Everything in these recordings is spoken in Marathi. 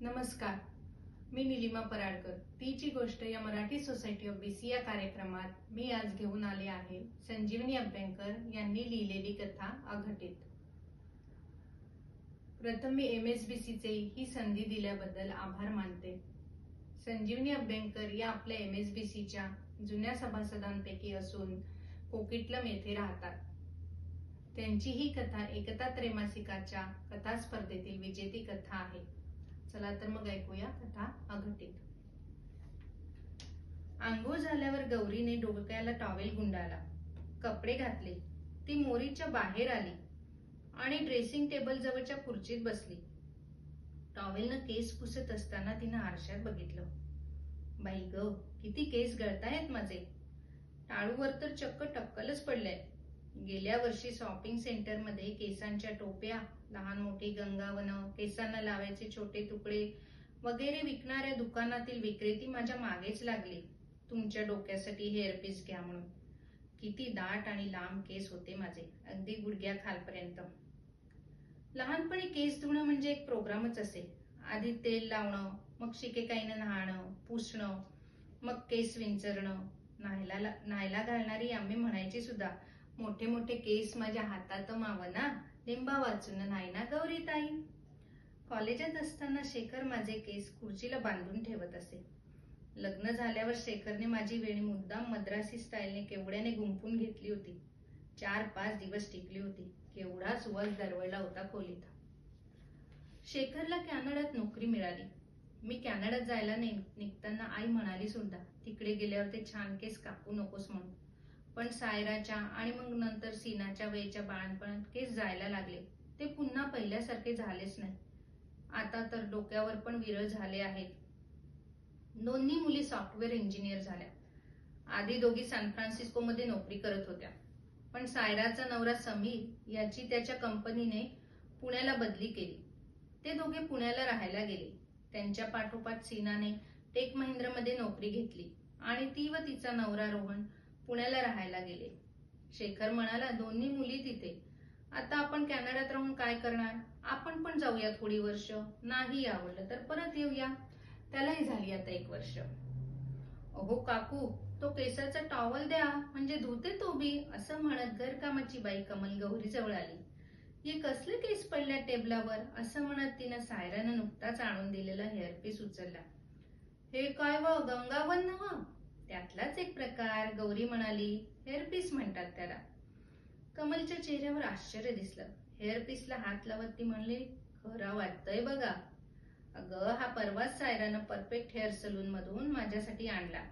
नमस्कार, मी निलिमा पराडकर. तीची गोष्ट या मराठी सोसायटी ऑफ बीसी या कार्यक्रमात मी आज घेऊन आले आहे संजीवनी अभ्यंकर यांनी लिहिलेली कथा अघटित. प्रथम मी MSBCचे ही संधी दिल्याबद्दल आभार मानते. संजीवनी अभ्यंकर या आपल्या MSBCच्या जुन्या सभासदांपैकी असून कोकिटलम येथे राहतात. त्यांची ही कथा एकता त्रैमासिकाच्या कथा स्पर्धेतील विजेती कथा आहे. चला तर मग ऐकूया कथा अघटित. आंघोळ झाल्यावर गौरीने डोक्याला टॉवेल गुंडाळला, कपडे घातले. ती मोरीच्या बाहेर आली आणि ड्रेसिंग टेबल जवळच्या खुर्चीत बसली. टॉवेलनं केस पुसत असताना तिनं आरशात बघितलं. बाई ग, किती केस गळतायत माझे. टाळूवर तर चक्क टक्कलच पडलंय. गेल्या वर्षी शॉपिंग सेंटरमध्ये केसांच्या टोप्या, लहान मोठी गंगावनं, केसांना लावायचे छोटे तुकडे वगैरे विकणाऱ्या दुकानातील विक्रेती माझ्या मागेच लागली, तुमच्या डोक्यासाठी हेअरपीस घ्या म्हणून. किती दाट आणि लांब केस होते माझे, अगदी गुडघ्या खालपर्यंत. लहानपणी केस धुणं म्हणजे एक प्रोग्रामच असे. आधी तेल लावणं, मग शिकेकाईनं न्हाणं, पुसणं, मग केस विंचरणं. न्हायला घालणारी आम्ही म्हणायची सुद्धा, मोठे मोठे केस माझ्या हातात मावना, लिंबा वाचून नाही ना गौरीताई. कॉलेजात असताना शेखर माझे केस खुर्चीला बांधून ठेवत असे. लग्न झाल्यावर शेखरने माझी वेणी मुद्दाम मद्रासी स्टाईलने केवढ्याने गुंफून घेतली होती. 4-5 दिवस टिकली होती. केवढा सुवास दरवळला होता खोलीत. शेखरला कॅनडात नोकरी मिळाली. मी कॅनडात जायला निघताना आई म्हणाली सुद्धा, तिकडे गेल्यावर ते छान केस कापू नकोस म्हणून. पण सायराच्या आणि मग नंतर सीनाच्या वेळच्या बाळणपणात केस जायला लागले. ते पुन्हा पहिल्यासारखे झालेच नाही. आता तर डोक्यावर पण विरळ झाले आहेत. दोन्ही मुली सॉफ्टवेअर इंजिनियर झाल्या. आधी दोघी सॅन फ्रान्सिस्कोमध्ये नोकरी करत होत्या. पण सायराचा नवरा समीर याची त्याच्या कंपनीने पुण्याला बदली केली. ते दोघे पुण्याला राहायला गेले. त्यांच्या पाठोपाठ सीनाने टेक महिंद्रामध्ये नोकरी घेतली आणि ती व तिचा नवरा रोहन पुण्याला राहायला गेले. शेखर म्हणाला, दोन्ही मुली तिथे. आता आपण कॅनडात राहून काय करणार? आपण पण जाऊया थोडी वर्ष. नाही आवडलं तर परत येऊया. त्यालाही झाली आता 1 वर्ष. अहो काकू, तो केसाचा टॉवल द्या म्हणजे धुते तो बी, असं म्हणत घरकामाची बाई कमल गौरीजवळ आली. ये कसले केस पडल्या टेबलावर, असं म्हणत तिनं सायरानं नुकताच आणून दिलेला हेअरपीस उचलला. हे काय व गंगावन नव्ह? त्यातलाच एक प्रकार, गौरी म्हणाली. हेअरपीस म्हणतात त्याला. कमलच्या चेहऱ्यावर आश्चर्य दिसलं. हेअरपीसला हात लावत ती म्हणली, खरं वाटतंय बघा. अगं, हा परवाच सायरानं परफेक्ट हेअर सलून मधून माझ्यासाठी आणला.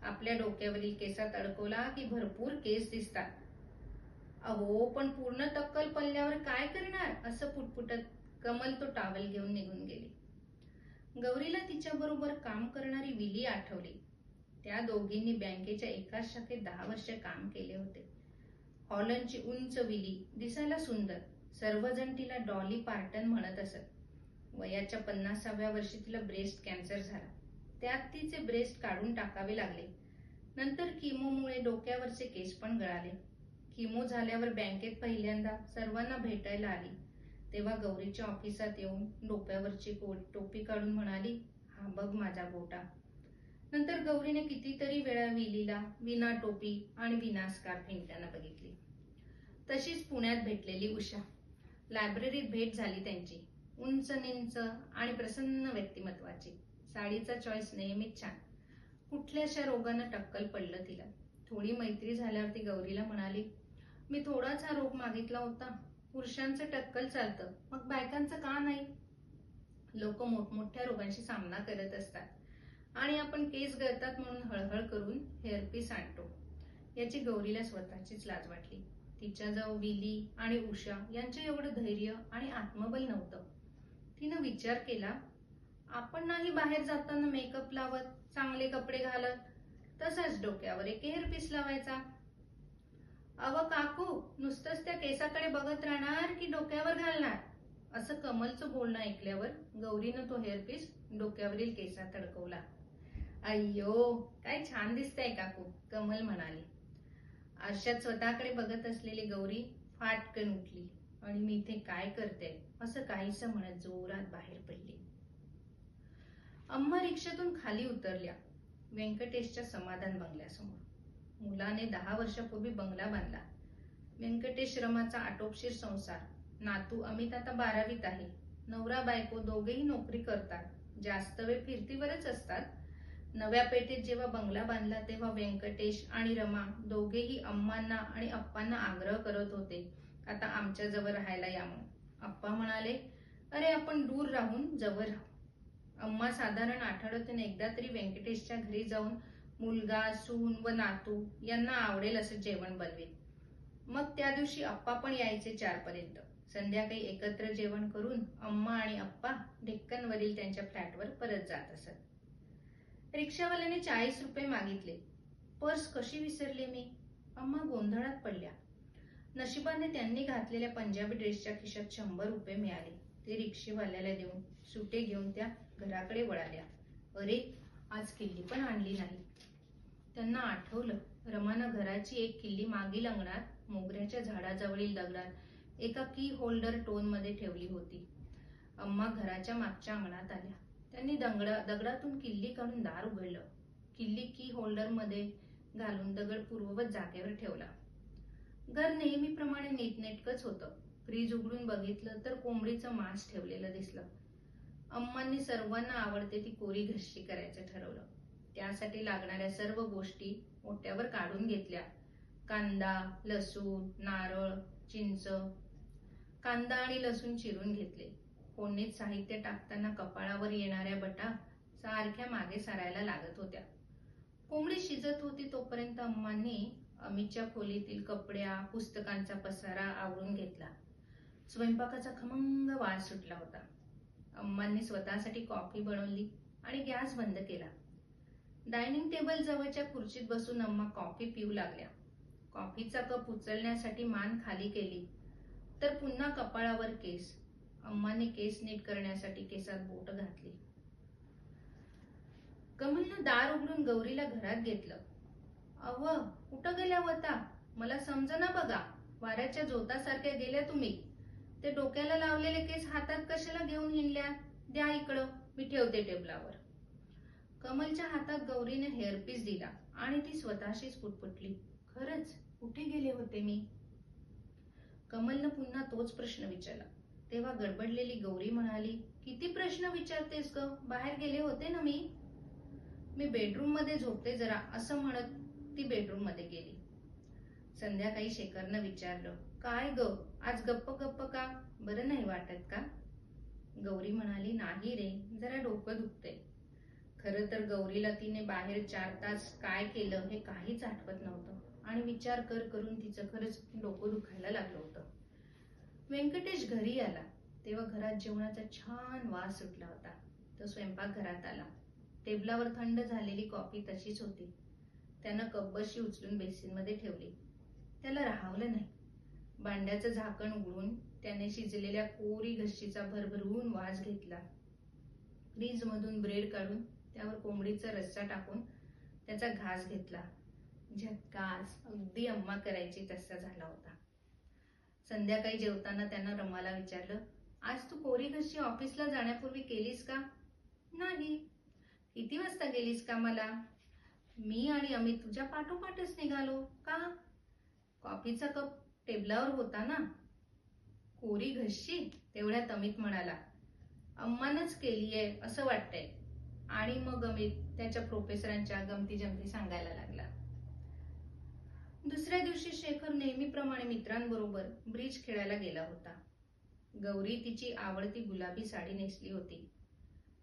आपल्या डोक्यावरील केसात अडकवला की भरपूर केस दिसतात. अहो, पण पूर्ण टक्कल पडल्यावर काय करणार, असं पुटपुटत कमल तो टॉवेल घेऊन निघून गेली. गौरीला तिच्याबरोबर काम करणारी विली आठवली. त्या दोघींनी बँकेच्या एकाच शाखेत 10 वर्ष काम केले होते. हॉलंडची उंच विली, दिसायला सुंदर. सर्वजण तिला डॉली पार्टन म्हणत असत. वयाच्या 50व्या वर्षी तिला ब्रेस्ट कॅन्सर झाला. त्यात तिचे ब्रेस्ट काढून टाकावे लागले. नंतर किमोमुळे डोक्यावरचे केस पण गळाले. किमो झाल्यावर बँकेत पहिल्यांदा सर्वांना भेटायला आली. तेव्हा गौरीच्या ऑफिसात येऊन डोक्यावरची टोपी काढून म्हणाली, हा बघ माझा गोटा. नंतर गौरीने कितीतरी वेळा विलीला विना टोपी आणि विना स्कार्फ हिंडताना बघितली. तशीच पुण्यात भेटलेली उषा. लायब्ररीत भेट झाली त्यांची. उंच निंच आणि प्रसन्न व्यक्तिमत्वाची. साडीचा चॉईस नेहमीच छान. कुठल्याशा रोगानं टक्कल पडलं तिला. थोडी मैत्री झाल्यावर ती गौरीला म्हणाली, मी थोडाच हा रोग मागितला होता. पुरुषांचं टक्कल चालतं, मग बायकांचं का नाही? लोक मोठमोठ्या रोगांशी सामना करत असतात आणि आपण केस गळतात म्हणून हळहळ करून हेअरपीस आणतो. याची गौरीला स्वतःचीच लाज वाटली. तिच्याजवळ विली आणि उषा यांचे एवढं धैर्य आणि आत्मबल नव्हतं. तिनं विचार केला, आपण नाही बाहेर जाताना मेकअप लावत, चांगले कपडे घालत, तसाच डोक्यावर एक हेअरपीस लावायचा. अव काकू, नुसतंच त्या केसाकडे बघत राहणार की डोक्यावर घालणार? असं कमलचं बोलणं ऐकल्यावर गौरीनं तो हेअरपीस डोक्यावरील केसात अडकवला. अय्यो, काय छान दिसतंय काकू, कमल म्हणाली. आरशात स्वतःकडे बघत असलेली गौरी फाटकन उठली आणि मी इथे काय करते असं काहीसं म्हणत जोरात बाहेर पडली. अम्मा रिक्षातून खाली उतरल्या व्यंकटेशच्या समाधान बंगल्यासमोर. मुलाने 10 वर्षापूर्वी बंगला बांधला. व्यंकटेश रमाचा आटोपशीर संसार. नातू अमित आता 12वीत आहे. नवरा बायको दोघेही नोकरी करतात. जास्त वेळ फिरतीवरच असतात. नव्या पेठेत जेव्हा बंगला बांधला तेव्हा व्यंकटेश आणि रमा दोघेही अम्मांना आणि अप्पांना आग्रह करत होते, आता आमच्या जवळ राहायला या म्हणून. अप्पा म्हणाले, अरे आपण दूर राहून जवळ राहू. अम्मा साधारण आठवड्यातून एकदा तरी व्यंकटेशच्या घरी जाऊन मुलगा, सून व नातू यांना आवडेल असं जेवण बनवीत. मग त्या दिवशी अप्पा पण यायचे 4पर्यंत. संध्याकाळी एकत्र जेवण करून अम्मा आणि अप्पा डेक्कनवरील त्यांच्या फ्लॅटवर परत जात असत. रिक्षावाल्याने 40 रुपये मागितले. पर्स कशी विसरले मी? अम्मा गोंधळात पडल्या. नशिबाने त्यांनी घातलेल्या पंजाबी ड्रेसच्या खिशात 100 रुपये मिळाले. ते रिक्षेवाल्याला देऊन सुटे घेऊन त्या घराकडे वळाल्या. अरे, आज किल्ली पण आणली नाही. त्यांना आठवलं, रमानं घराची एक किल्ली मागील अंगणात मोगऱ्याच्या झाडाजवळील दगडात एका की होल्डर टोनमध्ये ठेवली होती. अम्मा घराच्या मागच्या अंगणात आल्या. त्यांनी दगडातून किल्ली काढून दार उघडलं. किल्ली की होल्डरमध्ये घालून दगड पूर्ववत जागेवर ठेवला. घर नेहमीप्रमाणे नीटनेटकंच होतं. फ्रीज उघडून बघितलं तर कोंबडीचं मांस ठेवलेलं दिसलं. अम्मांनी सर्वांना आवडते ती कोरी घश्शी करायचं ठरवलं. त्यासाठी लागणाऱ्या सर्व गोष्टी ओट्यावर काढून घेतल्या. कांदा, लसूण, नारळ, चिंच. कांदा आणि लसूण चिरून घेतले. फोडणीत साहित्य टाकताना कपाळावर येणाऱ्या बटा सारख्या मागे सारायला लागत होत्या. कोंबडी शिजत होती तोपर्यंत अम्मांनी अमितच्या खोलीतील कपड्या, पुस्तकांचा पसारा आवरून घेतला. स्वयंपाकाचा खमंग वास सुटला होता. अम्मांनी स्वतःसाठी कॉफी बनवली आणि गॅस बंद केला. डायनिंग टेबल जवळच्या खुर्चीत बसून अम्मा कॉफी पिऊ लागल्या. कॉफीचा कप उचलण्यासाठी मान खाली केली तर पुन्हा कपाळावर केस. अम्मांनी केस नीट करण्यासाठी केसात बोट घातली. कमलनं दार उघडून गौरीला घरात घेतलं. अव, कुठं गेल्या होता? मला समजना बघा. वाऱ्याच्या जोतासारख्या गेल्या तुम्ही. ते डोक्याला लावलेले केस हातात कशाला घेऊन हिंडल्या? द्या इकडं, मी ठेवते टेबलावर. कमलच्या हातात गौरीने हेअरपीस दिला आणि ती स्वतःशीच पुटपुटली, खरंच कुठे गेले होते मी? कमलनं पुन्हा तोच प्रश्न विचारला. तेव्हा गडबडलेली गौरी म्हणाली, किती प्रश्न विचारतेस ग? बाहेर गेले होते ना मी बेडरूम मध्ये झोपते जरा, असं म्हणत ती बेडरूम मध्ये गेली. संध्याकाळी शेखरनं विचारलं, काय ग, आज गप्प गप्प का? बरं नाही वाटत का? गौरी म्हणाली, नाही रे, जरा डोकं दुखतंय. खरं तर गौरीला तिने बाहेर 4 तास काय केलं हे काहीच आठवत नव्हतं आणि विचार करून तिचं खरंच डोकं दुखायला लागलं होतं. व्यंकटेश घरी आला तेव्हा घरात जेवणाचा छान वास सुटला होता. तो स्वयंपाकघरात आला. टेबलावर थंड झालेली कॉफी तशीच होती. त्यानं कपबशी उचलून बेसिनमध्ये ठेवली. त्याला राहावलं नाही. भांड्याचं झाकण उघडून त्याने शिजलेल्या कोरी घश्शीचा भरभरून वास घेतला. फ्रीजमधून ब्रेड काढून त्यावर कोंबडीचा रस्सा टाकून त्याचा घास घेतला. झक्कास, अगदी अम्मा करायची तसा झाला होता. संध्याकाळी जेवताना त्यानं रमाला विचारलं, आज तू कोरी घश्शी ऑफिसला जाण्यापूर्वी केलीस का? नाही. किती वाजता गेलीस कामाला? मी आणि अमित तुझ्या पाठोपाठच निघालो. का? कॉफीचा कप टेबलावर होता ना. कोरी घश्शी? तेवढ्यात अमित म्हणाला, अम्मानच केलीये असं वाटतंय. आणि मग अमित त्याच्या प्रोफेसरांच्या गमती जमती सांगायला लागला. दुसऱ्या दिवशी शेखर नेहमीप्रमाणे मित्रांबरोबर ब्रिज खेळायला गेला होता. गौरी तिची आवडती गुलाबी साडी नेसली होती.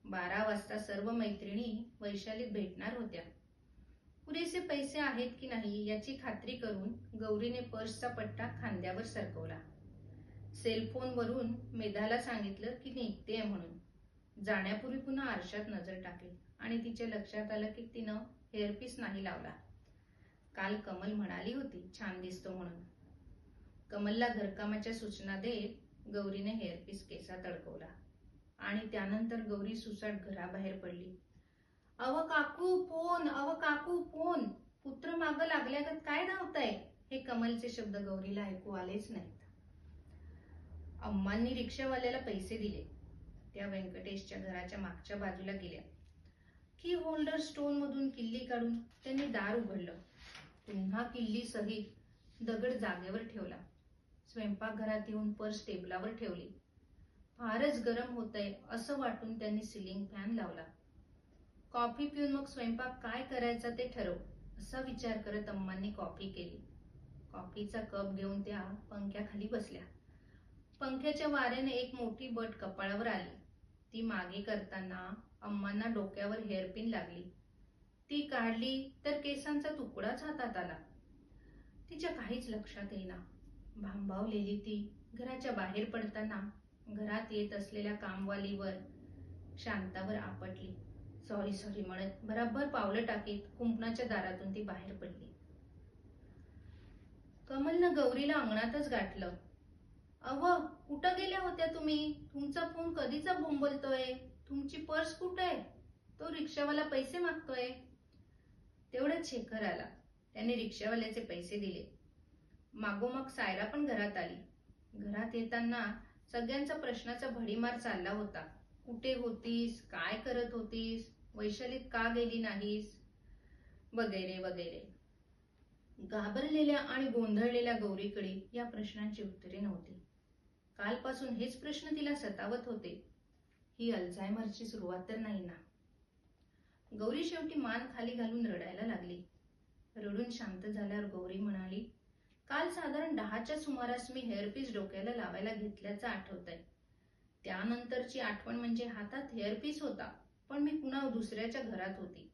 12 वाजता सर्व मैत्रिणी वैशालीत भेटणार होत्या. पुरेसे पैसे आहेत की नाही याची खात्री करून गौरीने पर्सचा पट्टा खांद्यावर सरकवला. सेलफोनवरून मेधाला सांगितलं की निघतेय म्हणून. जाण्यापूर्वी पुन्हा आरशात नजर टाकली आणि तिच्या लक्षात आलं की तिनं हेअरपीस नाही लावला. काल कमल म्हणाली होती छान दिसतो म्हणून. कमलला घरकामाच्या सूचना देत गौरीने हेअरपीस केसात अडकवला आणि त्यानंतर गौरी सुसाट घराबाहेर पडली. अव काकू फोन, अव काकू फोन. पुत्र मागं लागल्यागत काय धावताय? हे कमलचे शब्द गौरीला ऐकू आलेच नाहीत. अम्मांनी रिक्षावाल्याला पैसे दिले. त्या व्यंकटेशच्या घराच्या मागच्या बाजूला गेल्या. की होल्डर स्टोन मधून किल्ली काढून त्यांनी दार उघडलं. पुन्हा किल्ली सहित दगड जागेवर ठेवला. स्वयंपाकघरात येऊन पर्स टेबलावर ठेवली. फारच गरम होतंय असं वाटून त्यांनी सिलिंग फॅन लावला. कॉफी पिऊन मग स्वयंपाक काय करायचा ते ठरव असा विचार करत अम्मांनी कॉफी केली. कॉफीचा कप घेऊन त्या पंख्याखाली बसल्या. पंख्याच्या वाऱ्याने एक मोठी बट कपाळावर आली. ती मागे करताना अम्मांना डोक्यावर हेअरपिन लागली. ती काढली तर केसांचा तुकडाच हातात आला. तिच्या काहीच लक्षात येईना. भांबावलेली ती घराच्या बाहेर पडताना घरात येत असलेल्या कामवालीवर शांतावर आपटली. सॉरी म्हणत बराबर पावलं टाकीत कुंपणाच्या दारातून ती बाहेर पडली. कमलनं गौरीला अंगणातच गाठलं. अव, कुठं गेल्या होत्या तुम्ही? तुमचा फोन कधीचा बोंबलतोय. तुमची पर्स कुठे आहे? तो रिक्षावाला पैसे मागतोय. तेवढ्यात शेखर आला. त्याने रिक्षावाल्याचे पैसे दिले. मागोमाग सायरा पण घरात आली. घरात येताना सगळ्यांचा प्रश्नाचा भडीमार चालला होता. कुठे होतीस? काय करत होतीस? वैशालीत का गेली नाहीस? वगैरे वगैरे. घाबरलेल्या आणि गोंधळलेल्या गौरीकडे या प्रश्नांची उत्तरे नव्हती. कालपासून हेच प्रश्न तिला सतावत होते. ही अल्झायमरची सुरुवात तर नाही ना? गौरी शेवटी मान खाली घालून रडायला लागली. रडून शांत झाल्यावर गौरी म्हणाली, काल साधारण 10च्या सुमारास मी हेअरपीस डोक्याला लावायला घेतल्याचं आठवतंय. त्यानंतरची आठवण म्हणजे हातात हेअरपीस होता, पण मी पुन्हा दुसऱ्याच्या घरात होती.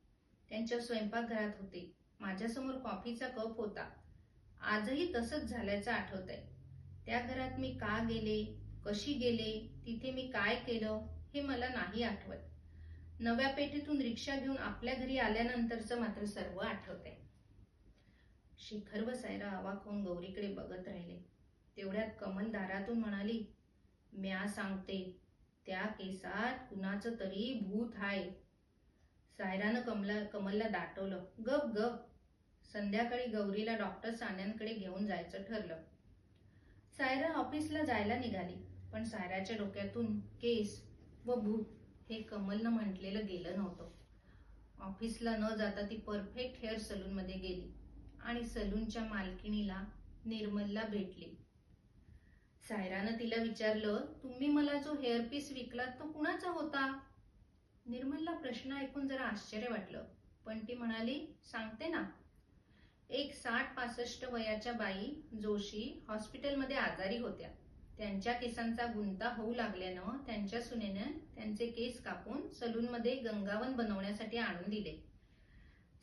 त्यांच्या स्वयंपाकघरात होते. माझ्यासमोर कॉफीचा कप होता. आजही तसंच झाल्याचं आठवतंय. त्या घरात मी का गेले, कशी गेले, तिथे मी काय केलं हे मला नाही आठवत. नव्या पेठेतून रिक्षा घेऊन आपल्या घरी आल्यानंतरचं मात्र सर्व आठवतंय. शेखर व सायरा अवाक होऊन गौरीकडे बघत राहिले. तेवढ्यात कमल दारातून म्हणाली, म्या सांगते, त्या केसात कुणाचं तरी भूत आहे. सायरानं कमलला दाटवलं, गप गप. संध्याकाळी गौरीला डॉक्टर सान्यांकडे घेऊन जायचं ठरलं. सायरा ऑफिसला जायला निघाली, पण सायराच्या डोक्यातून केस व भूत हे कमलनं म्हटलेलं गेलं नव्हतं. ऑफिसला न जाता ती परफेक्ट हेअर सलून मध्ये गेली आणि सलूनच्या मालकिणीला निर्मलला भेटली. सायरानं तिला विचारलं, तुम्ही मला जो हेअरपीस विकलात तो कुणाचा होता? निर्मलला प्रश्न ऐकून जरा आश्चर्य वाटलं, पण ती म्हणाली, सांगते ना. एक 60-65 वयाच्या बाई जोशी हॉस्पिटलमध्ये आजारी होत्या. त्यांच्या केसांचा गुंता होऊ लागल्यानं त्यांच्या सुनेनं त्यांचे केस कापून सलूनमध्ये गंगावन बनवण्यासाठी आणून दिले.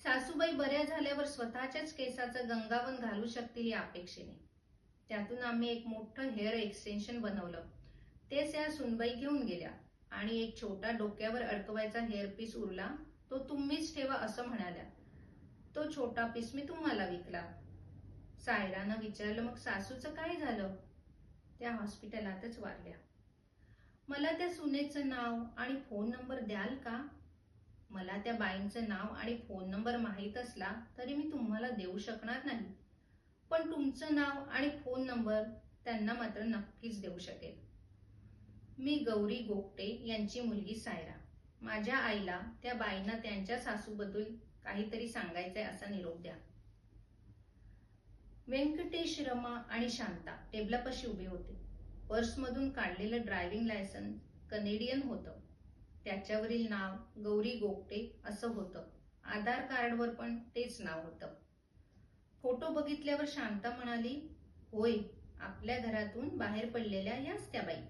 सासूबाई बऱ्या झाल्यावर स्वतःच्याच केसाचं गंगावन घालू शकतील या अपेक्षेने. त्यातून आम्ही एक मोठं हेअर एक्सटेन्शन बनवलं. तेच या सुनबाई घेऊन गेल्या आणि एक छोटा डोक्यावर अडकवायचा हेअरपीस उरला, तो तुम्हीच ठेवा असं म्हणाल्या. तो छोटा पीस मी तुम्हाला विकला. सायरानं विचारलं, मग सासूचं काय झालं? त्या हॉस्पिटलातच वारल्या. मला त्या सुनेचं नाव आणि फोन नंबर द्याल का? मला त्या बाईंचं नाव आणि फोन नंबर माहीत असला तरी मी तुम्हाला देऊ शकणार नाही, पण तुमचं नाव आणि फोन नंबर त्यांना मात्र नक्कीच देऊ शकेल. मी गौरी गोगटे यांची मुलगी सायरा. माझ्या आईला त्या बाईंना त्यांच्या सासूबद्दल काहीतरी सांगायचंय असा निरोप द्या. व्यंकटेश, रमा आणि शांता टेबलापाशी उभे होते. पर्समधून काढलेलं ड्रायव्हिंग लायसन्स कनेडियन होतं. त्याच्यावरील नाव गौरी गोगटे असं होतं. आधार कार्डवर पण तेच नाव होतं. फोटो बघितल्यावर शांता म्हणाली, होय, आपल्या घरातून बाहेर पडलेल्या याच त्या बाई.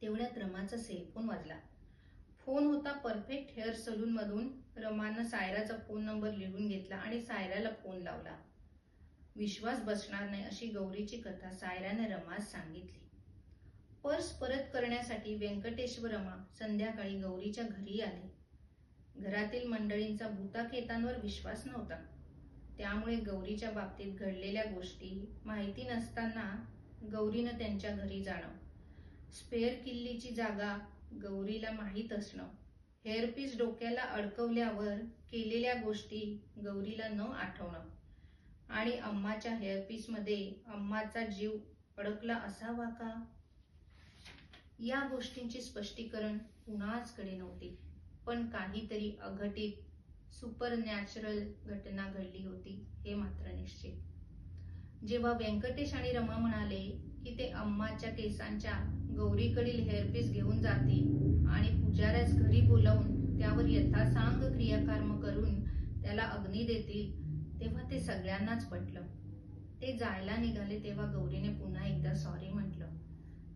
तेवढ्यात रमाचा सेलफोन वाजला. फोन होता परफेक्ट हेअर सलून मधून. रमानं सायराचा फोन नंबर लिहून घेतला आणि सायराला फोन लावला. विश्वास बसणार नाही अशी गौरीची कथा सायराने रमास सांगितली. पर्स परत करण्यासाठी व्यंकटेश व रमा संध्याकाळी गौरीच्या घरी आले. घरातील मंडळींचा भूताखेतांवर विश्वास नव्हता. त्यामुळे गौरीच्या बाबतीत घडलेल्या गोष्टी माहिती नसताना गौरीनं त्यांच्या घरी जाणं, स्पेअर किल्लीची जागा गौरीला माहीत असणं, हेअरपीस डोक्याला अडकवल्यावर केलेल्या गोष्टी गौरीला न आठवणं आणि अम्माच्या हेअरपीसमध्ये अम्माचा जीव अडकला असावा का, या गोष्टींची स्पष्टीकरण कुणाचकडे नव्हती. पण काहीतरी अघटित सुपर नॅचरल घटना घडली होती हे मात्र निश्चित. जेव्हा व्यंकटेश आणि रमा म्हणाले की ते अम्माच्या केसांच्या गौरीकडील हेअरपीस घेऊन जातील आणि पुजाऱ्यास घरी बोलावून त्यावर यथासांग क्रियाकर्म करून त्याला अग्नी देतील, तेव्हा ते सगळ्यांनाच पटलं. ते जायला निघाले तेव्हा गौरीने पुन्हा एकदा सॉरी म्हटलं.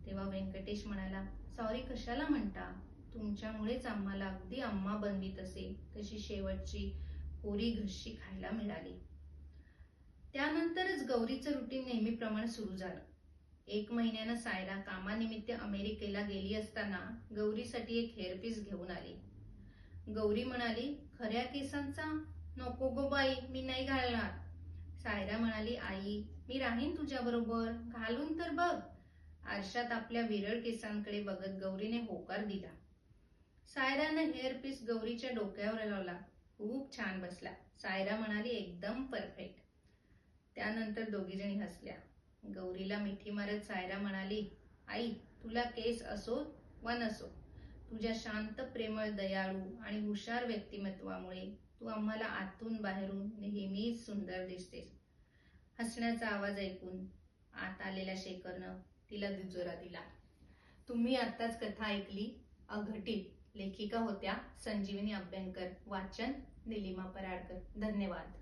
तेव्हा व्यंकटेश म्हणाला, सॉरी कशाला म्हणता? तुमच्यामुळेच आम्हाला अगदी अम्मा बनवीत असे तशी शेवटची कोरी घरशी खायला मिळाली. त्यानंतरच गौरीचं रुटीन नेहमीप्रमाणे सुरू झालं. 1 महिन्यानं सायरा कामानिमित्त अमेरिकेला गेली असताना गौरीसाठी एक हेअरपीस घेऊन आली. गौरी म्हणाली, खऱ्या केसांचा? नको गो बाई, मी नाही घालणार. सायरा म्हणाली, आई मी राहीन तुझ्याबरोबर, घालून तर बघ. आरशात आपल्या विरळ केसांकडे बघत गौरीने होकार दिला. सायरानं हेअरपीस गौरीच्या डोक्यावर लावला. खूप छान बसला. सायरा म्हणाली, एकदम परफेक्ट. त्यानंतर दोघीजणी हसल्या. गौरीला मिठी मारत सायरा म्हणाली, आई तुला केस असो वा नसो, तुझ्या शांत, प्रेमळ, दयाळू आणि हुशार व्यक्तिमत्वामुळे तू आम्हाला आतून बाहेरून नेहमीच सुंदर दिसतेस. हसण्याचा आवाज ऐकून आत आलेल्या शेखरनं तिला दुजोरा दिला. तुम्ही आत्ताच कथा ऐकली अघटित. लेखिका होत्या संजीवनी अभ्यंकर. वाचन निलिमा पराडकर. धन्यवाद.